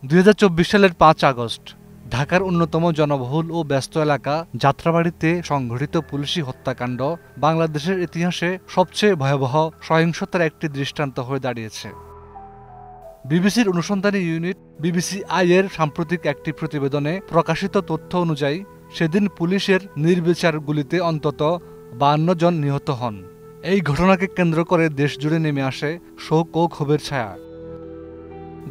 ২০২৪ সালের ৫ আগস্ট ঢাকার অন্যতম জনবহুল ও ব্যস্ত এলাকা যাত্রাবাড়ীতে সংঘটিত পুলিশি হত্যাকাণ্ড বাংলাদেশের ইতিহাসে সবচেয়ে ভয়াবহ সহিংসতার একটি দৃষ্টান্ত হয়ে দাঁড়িয়েছে। বিবিসির অনুসন্ধানী ইউনিট বিবিসি-আই এর সাম্প্রতিক একটি প্রতিবেদনে প্রকাশিত তথ্য অনুযায়ী সেদিন পুলিশের নির্বিচার গুলিতে অন্তত ৫২ জন নিহত হন। এই ঘটনাকে কেন্দ্র করে দেশজুড়ে নেমে আসে শোক ও ক্ষোভের ছায়া।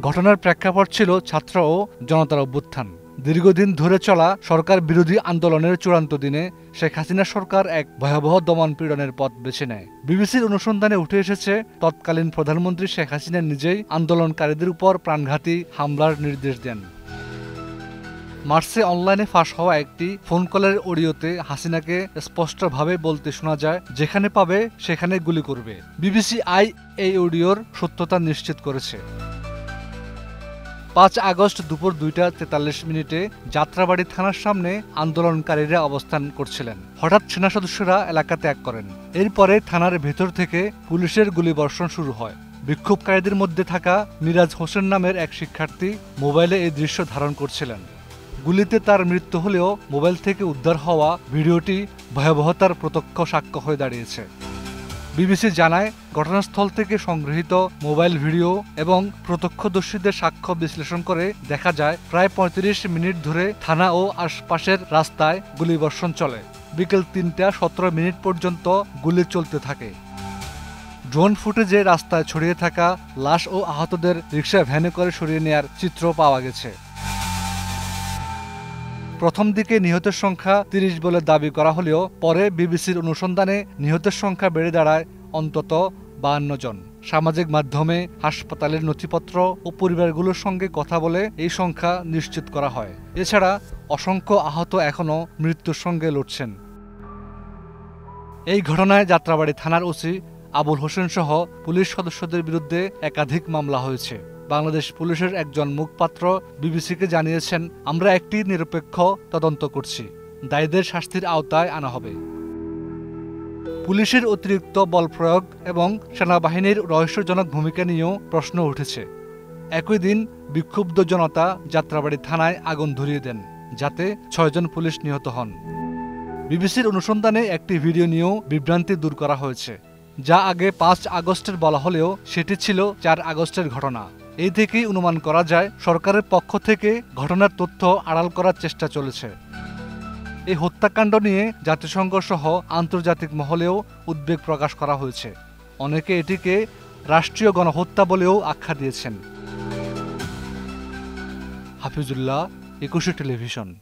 ঘটনার প্রেক্ষাপট ছিল ছাত্র ও জনতার অভ্যুত্থান। দীর্ঘদিন ধরে চলা সরকার বিরোধী আন্দোলনের চূড়ান্ত দিনে শেখ হাসিনা সরকার এক ভয়াবহ দমন পীড়নের পথ বেছে নেয়। বিবিসির অনুসন্ধানে উঠে এসেছে তৎকালীন প্রধানমন্ত্রী শেখ হাসিনা নিজেই আন্দোলনকারীদের উপর প্রাণঘাতী হামলার নির্দেশ দেন। মার্চে অনলাইনে ফাঁস হওয়া একটি ফোন কলের অডিওতে হাসিনাকে স্পষ্টভাবে বলতে শোনা যায়, যেখানে পাবে সেখানে গুলি করবে। বিবিসি-আই এই অডিওর সত্যতা নিশ্চিত করেছে। ৫ আগস্ট দুপুর ২টা ৪৩ যাত্রাবাড়ী থানার সামনে আন্দোলনকারীরা অবস্থান করছিলেন। হঠাৎ সেনা সদস্যরা এলাকা ত্যাগ করেন। এরপরে থানার ভেতর থেকে পুলিশের গুলিবর্ষণ শুরু হয়। বিক্ষোভকারীদের মধ্যে থাকা মিরাজ হোসেন নামের এক শিক্ষার্থী মোবাইলে এই দৃশ্য ধারণ করছিলেন। গুলিতে তার মৃত্যু হলেও মোবাইল থেকে উদ্ধার হওয়া ভিডিওটি ভয়াবহতার প্রত্যক্ষ সাক্ষ্য হয়ে দাঁড়িয়েছে। বিবিসি জানায়, ঘটনাস্থল থেকে সংগৃহীত মোবাইল ভিডিও এবং প্রত্যক্ষদর্শীদের সাক্ষ্য বিশ্লেষণ করে দেখা যায় প্রায় ৩৫ মিনিট ধরে থানা ও আশপাশের রাস্তায় গুলিবর্ষণ চলে। বিকেল ৩টা ১৭ পর্যন্ত গুলি চলতে থাকে। ড্রোন ফুটেজে রাস্তায় ছড়িয়ে থাকা লাশ ও আহতদের রিকশা ভ্যানে করে সরিয়ে নেয়ার চিত্র পাওয়া গেছে। প্রথম দিকে নিহতের সংখ্যা ৩০ বলে দাবি করা হলেও পরে বিবিসির অনুসন্ধানে নিহতের সংখ্যা বেড়ে দাঁড়ায় অন্তত ৫২ জন। সামাজিক মাধ্যমে, হাসপাতালের নথিপত্র ও পরিবারগুলোর সঙ্গে কথা বলে এই সংখ্যা নিশ্চিত করা হয়। এছাড়া অসংখ্য আহত এখনও মৃত্যুর সঙ্গে লড়ছেন। এই ঘটনায় যাত্রাবাড়ী থানার ওসি আবুল হোসেন সহ পুলিশ সদস্যদের বিরুদ্ধে একাধিক মামলা হয়েছে। বাংলাদেশ পুলিশের একজন মুখপাত্র বিবিসিকে জানিয়েছেন, আমরা একটি নিরপেক্ষ তদন্ত করছি, দায়ীদের শাস্তির আওতায় আনা হবে। পুলিশের অতিরিক্ত বল প্রয়োগ এবং সেনাবাহিনীর রহস্যজনক ভূমিকা নিয়েও প্রশ্ন উঠেছে। একই দিন বিক্ষুব্ধ জনতা যাত্রাবাড়ী থানায় আগুন ধরিয়ে দেন, যাতে ৬ জন পুলিশ নিহত হন। বিবিসির অনুসন্ধানে একটি ভিডিও নিয়েও বিভ্রান্তি দূর করা হয়েছে, যা আগে ৫ আগস্টের বলা হলেও সেটি ছিল ৪ আগস্টের ঘটনা। এই থেকেই অনুমান করা যায় সরকারের পক্ষ থেকে ঘটনার তথ্য আড়াল করার চেষ্টা চলেছে। এই হত্যাকাণ্ড নিয়ে জাতিসংঘ সহ আন্তর্জাতিক মহলেও উদ্বেগ প্রকাশ করা হয়েছে। অনেকে এটিকে রাষ্ট্রীয় গণহত্যা বলেও আখ্যা দিয়েছেন। হাফিজুল্লাহ, ২১ টেলিভিশন।